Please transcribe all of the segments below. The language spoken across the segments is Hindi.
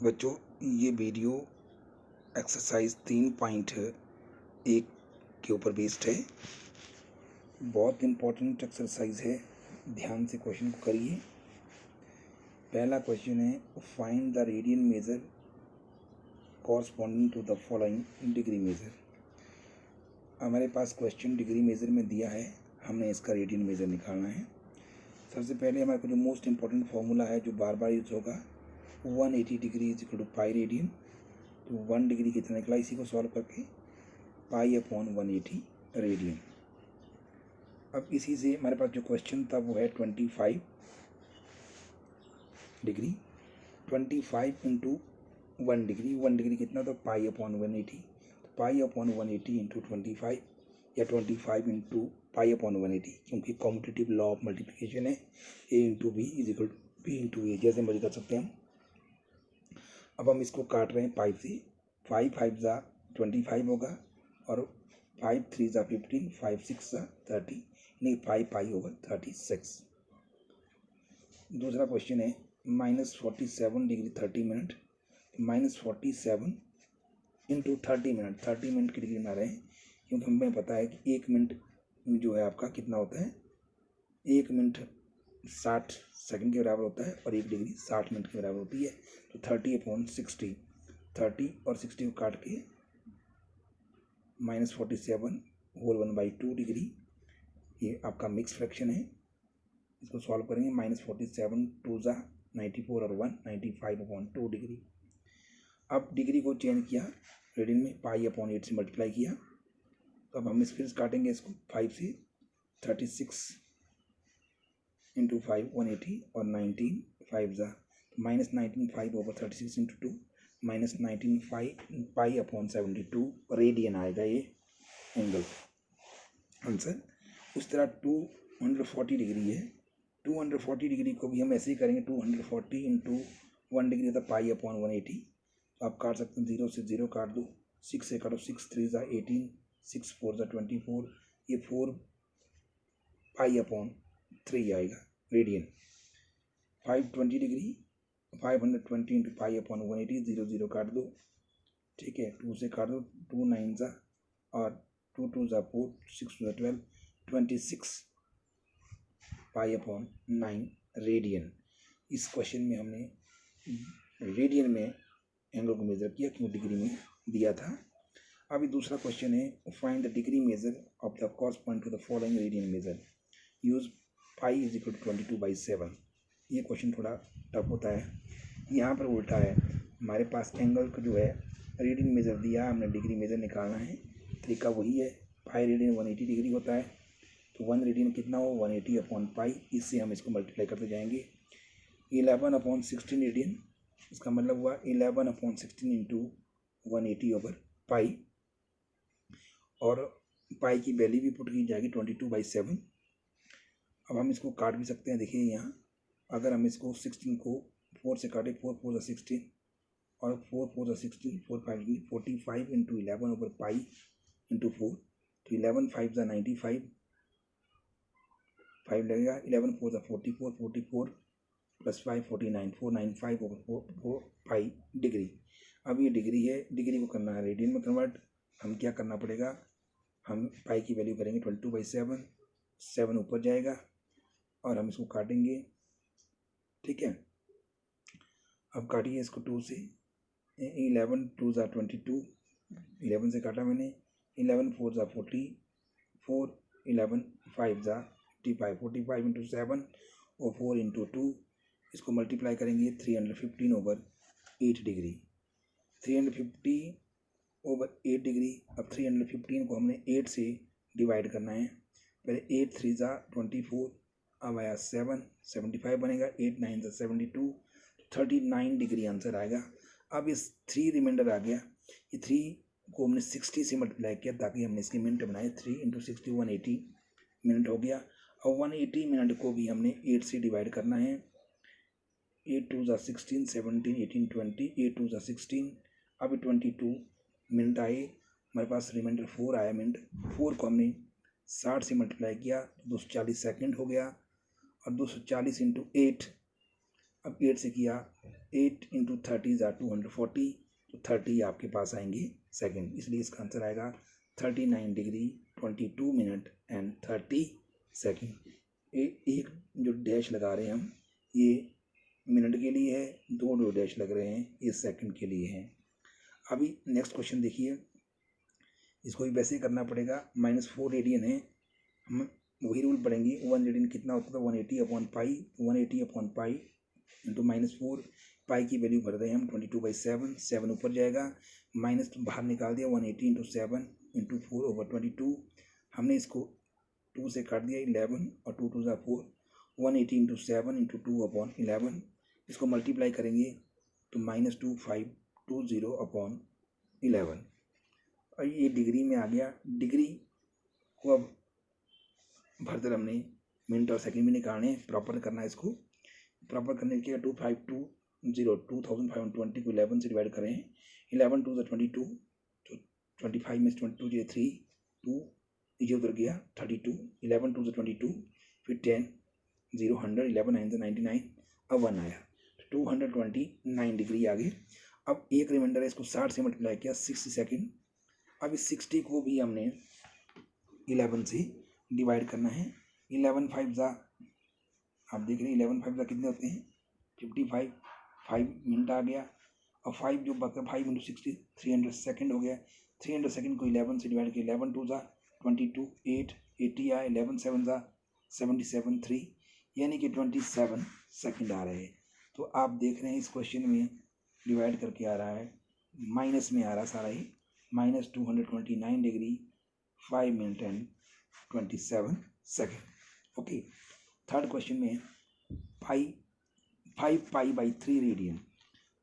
बच्चों, ये वीडियो एक्सरसाइज 3.1 के ऊपर बेस्ड है। बहुत इम्पोर्टेंट एक्सरसाइज है, ध्यान से क्वेश्चन को करिए। पहला क्वेश्चन है, find the radian measure corresponding to the following degree measure. हमारे पास क्वेश्चन डिग्री मेजर में दिया है, हमने इसका रेडियन मेजर निकालना है। सबसे पहले हमारे को जो मोस्ट इम्पोर्टेंट फॉर्मूला है जो बार बार यूज होगा, 180 degree is equal to pi radian. तो 1 डिग्री कितना निकला, इसी को सॉल्व करके पाई अपॉन 180 रेडियन। अब इसी से हमारे पास जो क्वेश्चन था वो है 25 डिग्री। 25 इंटू 1 डिग्री, 1 डिग्री कितना, तो पाई अपॉन 180। तो पाई अपॉन 180 इंटू 25 या 25 इंटू पाई अपॉन 180, क्योंकि कॉम्पिटिटिव लॉ ऑफ मल्टीप्लिकेशन है, A into B is equal to B into A, जैसे मर्जी कर सकते हैं हम। अब हम इसको काट रहे हैं 5 से। 5 5 जा 25 होगा और 5 3 जा 15, 5 6 जा 30, यानी 5 पाई ओवर 36। दूसरा क्वेश्चन है, -47 degree 30 minute. -47 into 30 minute, 30 minute की डिग्री बना रहे हैं, क्योंकि हमें पता है कि 1 मिनट जो है आपका कितना होता है, 1 मिनट 60 सेकंड के बराबर होता है और 1 डिग्री 60 मिनट के बराबर होती है। तो 30 अपॉन 60, 30 और 60 को काट के -47 होल 1/2 डिग्री, ये आपका मिक्स फ्रैक्शन है। इसको सॉल्व करेंगे, -47 2 जा 94 और 1 95 अपॉन 2 डिग्री। अब डिग्री को चेंज किया रेडियन में, पाई अपॉन 8 से मल्टीप्लाई किया। तो अब हम इस फिर काटेंगे इसको 5 से। 36 इंटू 5 180 और 19 5 जा -19 5 over 36 into 2, -19 5 pi upon 72 radian आएगा ये एंगल आंसर। उस तरह 240 डिग्री है, 240 डिग्री को भी हम ऐसे ही करेंगे। 240 इंटू 1 डिग्री होता है पाई अपॉन 180। तो आप काट सकते हैं, 0 से 0 काट दो, 6 से काटो, 6 3 जा 18, 6 4 जा 24, ये 4 पाई अपॉन 3 आएगा radian. 520 degree, 520 into pi upon 180, 0 0 काट दो, ठीक है, 2 से काट दो, 2 9 जा और 2 2 जा 4, 6 2 जा 12, 26 पाई अपॉन 9 रेडियन। इस क्वेश्चन में हमने रेडियन में एंगल को मेजर किया, क्यों डिग्री में दिया था। अभी दूसरा क्वेश्चन है, find the degree measure of the corresponding to the following radian measure. Use pi is equal to 22/7। ये क्वेश्चन थोड़ा टफ होता है, यहाँ पर उल्टा है। हमारे पास एंगल को जो है रेडियन मेजर दिया, हमने डिग्री मेजर निकालना है। तरीका वही है, पाई रेडियन 180 डिग्री होता है, तो 1 रेडियन कितना हो, 180 अपॉन पाई, इससे हम इसको मल्टीप्लाई करते जाएंगे। 11 अपॉन 16 रेडियन, इसका मतलब हुआ 11 अपॉन 16 इंटू 180 ओवर पाई, और पाई की वैल्यू भी पुट की जाएगी 22/7। अब हम इसको काट भी सकते हैं, देखिए यहाँ अगर हम इसको 16 को 4 से काटें, 4 4 जा 16 और 4 4 जा 16, 4 5 45 इंटू 11 ओवर पाई इंटू 4, तो 11 5 जा 95, 5 लगेगा, 11 4 जा 44, 44 प्लस 5 49, 495 ओवर 4 पाई डिग्री। अब ये डिग्री है, डिग्री को करना है रेडियन में कन्वर्ट। हम क्या करना पड़ेगा, हम पाई की वैल्यू करेंगे 22/7, 7 ऊपर जाएगा और हम इसको काटेंगे, ठीक है। अब काटिए इसको 2 से, 11 2 जा 22, 11 से काटा मैंने, 11 4 जा 40, 4 11 5 जा 55, 45 इंटू 7 और 4 इंटू 2, इसको मल्टीप्लाई करेंगे 315 ओवर 8 डिग्री। 350 over 8 degree. अब 315 को हमने 8 से डिवाइड करना है। पहले 8 3 जा 24, अब आया 7 75 बनेगा, 8 9 जा 72, 39 डिग्री आंसर आएगा। अब इस 3 रिमाइंडर आ गया, ये 3 को हमने 60 से मल्टीप्लाई किया ताकि हमने इसके मिनट बनाए। 3 इंटू 60 180 मिनट हो गया। और 180 मिनट को भी हमने 8 से डिवाइड करना है। 8 2 जा 16, 17 18 20, 8 2 जा 16, अब 22 मिनट आए हमारे पास, रिमाइंडर 4 आया मिनट। 4 को हमने 60 से मल्टीप्लाई किया, 240 सेकंड हो गया। और 240 इंटू 8 अब 8 से किया, 8 इंटू 30 ज़ा 240, तो 30 आपके पास आएंगे सेकंड, इसलिए इसका आंसर आएगा 39 डिग्री 22 मिनट एंड 30 सेकंड। एक जो डैश लगा रहे हैं हम, ये मिनट के लिए है, दो डैश लग रहे हैं ये सेकंड के लिए हैं। अभी नेक्स्ट क्वेश्चन देखिए, इसको भी वैसे ही करना पड़ेगा। -4 रेडियन है, हम वही रूल पढ़ेंगे। 1 रेडियन कितना होता था, 180/पाई, 180/पाई इंटू -4, पाई की वैल्यू भर रहे हैं हम 22/7, 7 ऊपर जाएगा, माइनस बाहर निकाल दिया, 180 इंटू 7 इंटू 4/22, हमने इसको 2 से काट दिया 11 और 2 2 ज़ा 4, 180 इंटू 7 इंटू 2/11, इसको मल्टीप्लाई करेंगे तो -2520/11, और ये डिग्री में आ गया। डिग्री को अब भरकर हमने मिनट और सेकंड भी निकालने, प्रॉपर करना है। इसको प्रॉपर करने के लिए 2520 को 11 से डिवाइड करें, 11 2 ज़ा 22, तो 25 में 22 ये 3, 2 नीचे उतर गया 32, 11 2 ज़ा 22, फिर 10, 0 100, 11 9 ज़ा 99, अब 1 आया, 229 डिग्री आ गई। अब एक रिमाइंडर है, इसको 60 से मल्टीप्लाई किया 60 सेकेंड। अब इस 60 को भी हमने 11 से डिवाइड करना है। 11 5 ज़ा, आप देख रहे हैं 11 5 ज़ा कितने होते हैं 55, 5 मिनट आ गया, और 5 जो बचा 5 इंटू 60 300 सेकेंड हो गया। 300 सेकेंड को 11 से डिवाइड किया, 11 2 ज़ा 22, 8 80 आया, 11 7 ज़ा 77 3, यानी कि 27 सेकेंड आ रहे हैं। तो आप देख रहे हैं इस क्वेश्चन में डिवाइड करके आ रहा है, माइनस में आ रहा सारा ही, -229 degree 5 minute and 27 second. Okay, third question में 5 पाई 3 रेडियन,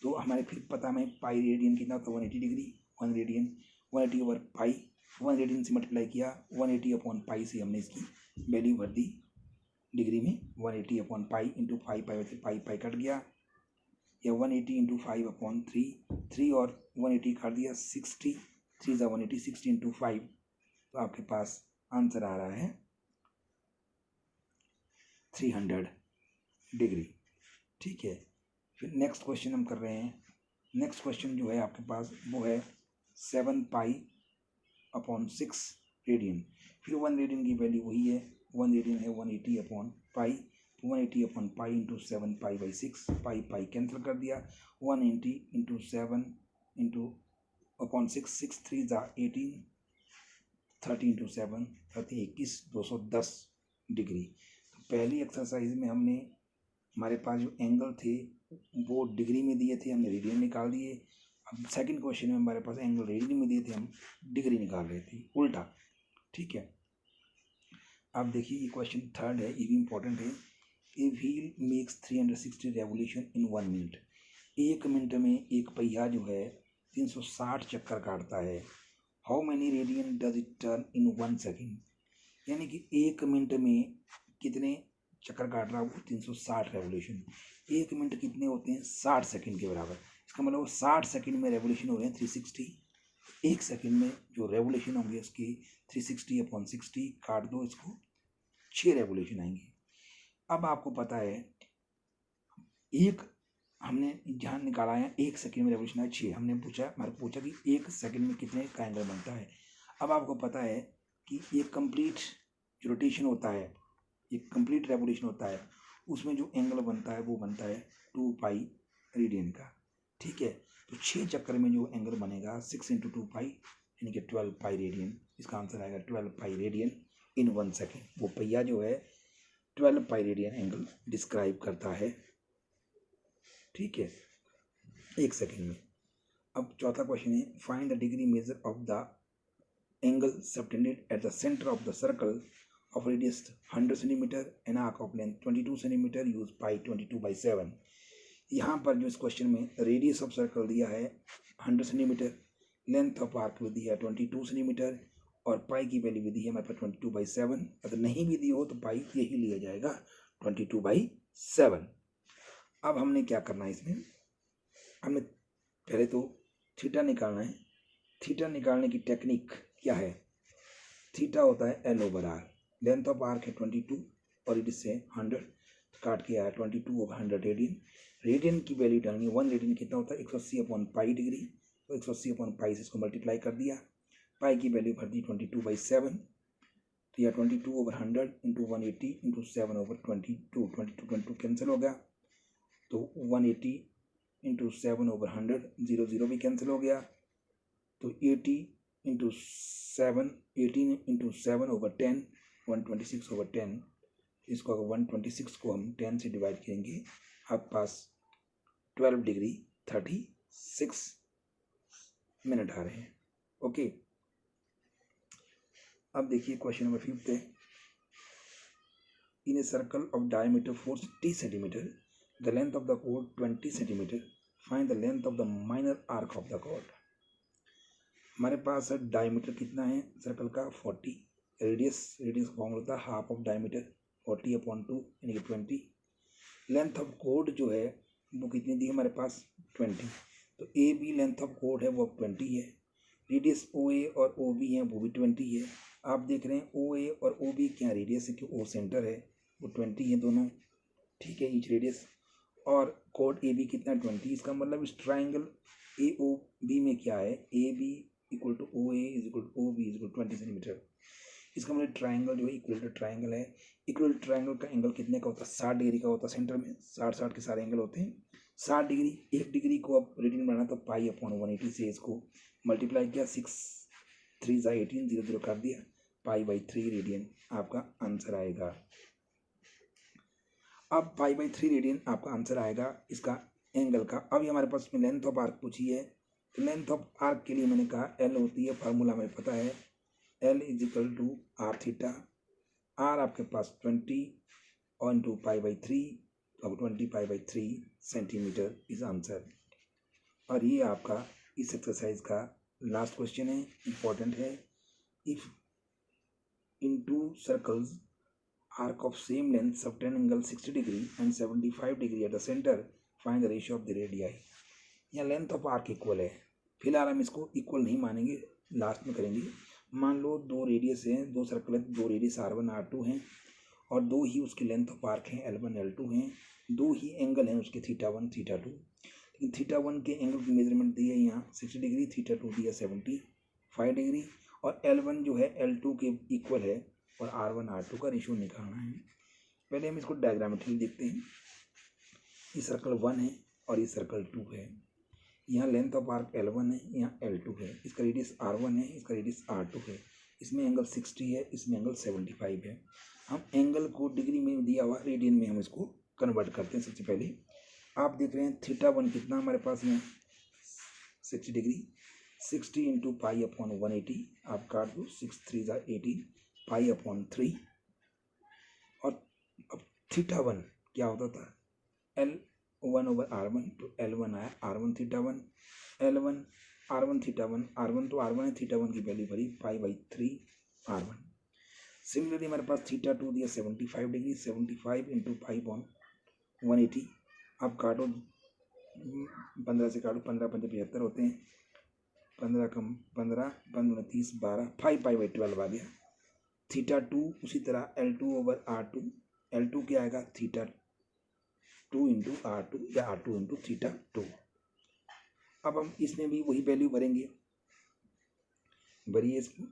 तो हमारे फिर पता हमें पाई रेडियन कितना होता है 180 डिग्री, 1 रेडियन 180/पाई, 1 रेडियन से मल्टीप्लाई किया, 180/पाई से हमने इसकी वैल्यू भर दी डिग्री में, 180/पाई इंटू 5 पाई पाई कट गया, या 180 इंटू 5/3, 3 और 180 काट दिया 60, 3 ज़ा 180, 60 इंटू 5, तो आपके पास आंसर आ रहा है 300 डिग्री। ठीक है, फिर नेक्स्ट क्वेश्चन हम कर रहे हैं। नेक्स्ट क्वेश्चन जो है आपके पास वो है 7 पाई/6 रेडियन। फिर 1 रेडियन की वैल्यू वही है, 1 रेडियन है 180/पाई, 180/पाई इंटू 7 पाई/6, पाई कैंसिल कर दिया, 180 इंटू 7 इंटू अपॉन 6, 6 3 ज़ा 18, 30 इंटू 7 30 21, 210 डिग्री। तो पहली एक्सरसाइज में हमने, हमारे पास जो एंगल थे वो डिग्री में दिए थे, हमने रेडियन निकाल दिए। अब सेकंड क्वेश्चन में हमारे पास एंगल रेडियन में दिए थे, हम डिग्री निकाल रहे थे, उल्टा। ठीक है, अब देखिए ये क्वेश्चन थर्ड है, ये भी इम्पोर्टेंट है। A wheel makes 360 revolution in 1 minute. 1 minute में एक पहिया जो है 360 चक्कर काटता है। How many radian does it turn in 1 second, यानी कि 1 मिनट में कितने चक्कर काट रहा है वो 360 रेवोल्यूशन। 1 मिनट कितने होते हैं 60 सेकंड के बराबर, इसका मतलब 60 सेकंड में रेवोल्यूशन हो रहे हैं 360। 1 सेकंड में जो रेवोल्यूशन होंगे उसकी 360/60 काट दो इसको, 6 रेवोल्यूशन आएंगे। अब आपको पता है एक हमने जहाँ निकाला है 1 सेकंड में रेवोल्यूशन है 6, हमने पूछा कि 1 सेकंड में कितने का एंगल बनता है। अब आपको पता है कि एक कंप्लीट जो रोटेशन होता है, एक कंप्लीट रेवोल्यूशन होता है, उसमें जो एंगल बनता है वो बनता है 2 पाई रेडियन का। ठीक है, तो 6 चक्कर में जो एंगल बनेगा 6 इंटू 2 पाई यानी कि 12 पाई रेडियन, इसका आंसर आएगा 12 पाई रेडियन इन 1 सेकेंड। वो पहिया जो है 12 पाई रेडियन एंगल डिस्क्राइब करता है। ठीक है, 1 सेकेंड में। अब चौथा क्वेश्चन है, find the degree measure of the angle subtended at the centre of the circle of radius 100 cm and arc of length 22 cm, use pi 22/7। यहाँ पर जो इस क्वेश्चन में रेडियस ऑफ सर्कल दिया है 100 सेंटीमीटर, लेंथ ऑफ आर्क भी दिया है 22 सेंटीमीटर, और पाई की वैल्यू भी दी है हमारे पास 22/7। अगर नहीं भी दी हो तो पाई यही लिया जाएगा 22/7। अब हमने क्या करना है इसमें, हमने पहले तो थीटा निकालना है। थीटा निकालने की टेक्निक क्या है, थीटा होता है L/R, लेंथ ऑफ आर्क है 22 और इट से 100, काट के आया 22/100 रेडियन। रेडियन की वैल्यू डालेंगे, 1 रेडियन कितना होता है 180/पाई डिग्री, तो 180/पाई से इसको मल्टीप्लाई कर दिया, पाई की वैल्यू भर दी 22/7, तो यह 22/100 इंटू 180 इंटू 7/22, 22 कैंसिल हो गया, तो 180 इंटू 7/100, 0 0 भी कैंसिल हो गया, तो 80 इंटू 7, 18 इंटू 7/10, 126/10। इसको अगर 126 को हम 10 से डिवाइड करेंगे, आपके पास 12 डिग्री 36 मिनट आ रहे हैं। ओके, अब देखिए क्वेश्चन नंबर 5 है, in a circle of diameter 40 centimetre, the length of the कोड 20 centimetre, find the length of the minor arc of the कोड। हमारे पास डायमीटर कितना है सर्कल का 40, रेडियस फॉर्मूला होता है हाफ ऑफ डायमीटर 40/2 यानी कि 20। लेंथ ऑफ कोड जो है वो कितनी दी है हमारे पास 20, तो ए बी लेंथ ऑफ कोड है वो 20 है। रेडियस ओ ए और ओ बी है वो भी 20 है। आप देख रहे हैं ओ ए और ओ बी क्या रेडियस है कि ओ सेंटर है, वो 20 है दोनों, ठीक है, ईच रेडियस। और कोड ए बी कितना 20, इसका मतलब इस ट्राइंगल ए ओ बी में क्या है, A B equal to O A is equal to O B is equal 20 centimetre. इसका मतलब ट्राइंगल जो है इक्वल ट्राइंगल है। इक्वल ट्राइंगल का एंगल कितने का होता है 60 डिग्री का होता है, सेंटर में 60 के सारे एंगल होते हैं 60 डिग्री। 1 डिग्री को अब रेडियन बनाना तो पाई/180 से इसको मल्टीप्लाई किया, 6 3 × 18, 0 0 कर दिया, पाई/3 रेडियन आपका आंसर आएगा। अब पाई/3 रेडियन आपका आंसर आएगा इसका एंगल का। अब ये हमारे पास में लेंथ ऑफ आर्क पूछी है, तो लेंथ ऑफ आर्क के लिए मैंने कहा एल होती है, फार्मूला हमें पता है, L is equal to R theta. R आपके पास 20 और इंटू पाई/3, अब 20 पाई/3 सेंटीमीटर इज आंसर। और ये आपका इस एक्सरसाइज का लास्ट क्वेश्चन है, इंपॉर्टेंट है। If in 2 circles arc of same length subtend angle 60 degree and 75 degree at the center, find the ratio of the radii। यहाँ लेंथ ऑफ आर्क इक्वल है, फिलहाल हम इसको इक्वल नहीं मानेंगे, लास्ट में करेंगे। मान लो 2 रेडियस हैं, 2 सर्कल है, 2 रेडियस R1 R2 हैं और 2 ही उसकी लेंथ ऑफ आर्क हैं L1 L2 हैं, 2 ही एंगल हैं उसके θ1 θ2। लेकिन θ1 के एंगल की मेजरमेंट दी है यहाँ 60 डिग्री, θ2 दिया 75 डिग्री, और L1 जो है L2 के इक्वल है और R1 R2 का रेशियो निकालना है। पहले हम इसको डायग्रामेट्रिकली देखते हैं। ये सर्कल 1 है और ये सर्कल 2 है। यहाँ लेंथ ऑफ आर्क L1 है, यहाँ L2 है, इसका रेडियस R1 है, इसका रेडियस R2 है, इसमें एंगल 60 है, इसमें एंगल 75 है। हम एंगल को डिग्री में दिया हुआ रेडियन में हम इसको कन्वर्ट करते हैं। सबसे पहले आप देख रहे हैं θ1 कितना हमारे पास यहाँ 60 डिग्री, 60 इंटू पाई/180, आप काट दो, 6 3 × 18 पाई/3। और अब θ1 क्या होता था L1/R1, तो L1 आया R1 θ1, L1 R1 θ1, R1 तो R1 है, θ1 की वैल्यू भरी पाई/3 R1। सिमिलरली हमारे पास θ2 दिया 75 डिग्री, 75 इंटू पाई/180, आप काटो, 15 से काटो, 15 × 5 = 75 होते हैं, 15 कम 15 15 30 12, 5 पाई/12 आ गया। θ2 उसी तरह L2/R2, L2 क्या आएगा θ2 इंटू R2 या R2 इंटू θ2। अब हम इसमें भी वही वैल्यू भरेंगे, भरिए इसको।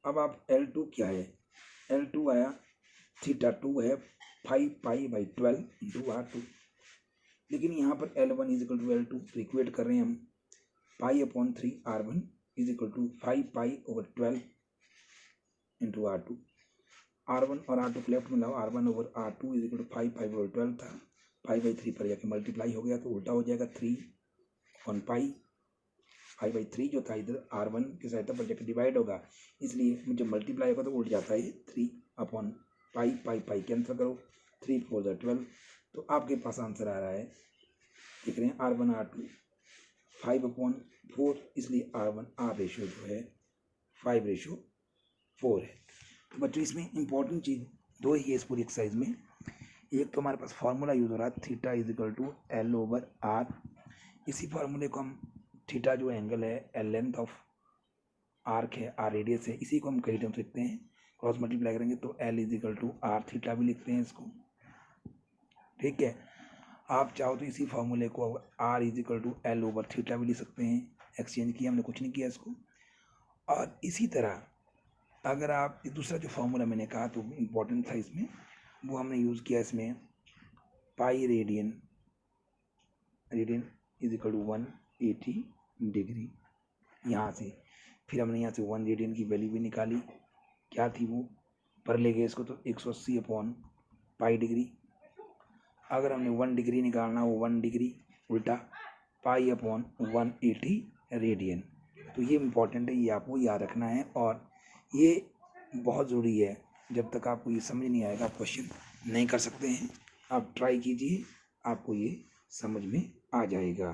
अब आप L2 क्या है, L2 आया θ2 है 5 पाई/12 इंटू R2, लेकिन यहाँ पर L1 is equal to L2, तो इक्वेट कर रहे हैं हम, पाई/3 R1 इज इक्वल टू 5 पाई/12 इंटू R2। R1 और R2 को लेफ्ट में लाओ, R1/R2 इज इक्वल टू 5 पाई/12 था, पाई/3 पर जाके मल्टीप्लाई हो गया तो उल्टा हो जाएगा, 3/पाई, 5/3 जो था इधर R1 की सहायता पर जाकर डिवाइड होगा, इसलिए जब मल्टीप्लाई होगा तो उल्ट जाता है 3/पाई, पाई कैंसिल करो, 3 4 × 12, तो आपके पास आंसर आ रहा है, देख रहे हैं R1 R2 5/4, इसलिए R1 R रेशियो जो है 5/4 है। तो बच्चों इसमें इंपॉर्टेंट चीज़ 2 ही है इस पूरी एक्सरसाइज में। एक तो हमारे पास फार्मूला यूज़ हो रहा है θ इज इक्वल टू L/R। इसी फार्मूले को हम θ जो एंगल है लेंथ ऑफ आर्क है, R रेडियस है, इसी को हम कई टर्म्स लिखते हैं, क्रॉस मल्टीप्लाई करेंगे तो L is equal to R θ भी लिखते हैं इसको, ठीक है। आप चाहो तो इसी फॉर्मूले को R is equal to L over theta भी लिख सकते हैं। एक्सचेंज किया हमने, कुछ नहीं किया इसको। और इसी तरह अगर आप दूसरा जो फॉर्मूला मैंने कहा तो इम्पोर्टेंट था इसमें, वो हमने यूज़ किया इसमें pi radian is equal to 180 degree यहाँ से। फिर हमने यहाँ से 1 रेडियन की वैल्यू भी निकाली, क्या थी वो, पर ले गए इसको तो 180 अपॉन पाई डिग्री। अगर हमने 1 डिग्री निकालना, वो 1 डिग्री उल्टा पाई अपॉन 180 रेडियन। तो ये इम्पॉर्टेंट है, ये आपको याद रखना है और ये बहुत ज़रूरी है। जब तक आपको ये समझ नहीं आएगा आप क्वेश्चन नहीं कर सकते हैं। आप ट्राई कीजिए, आपको ये समझ में आ जाएगा।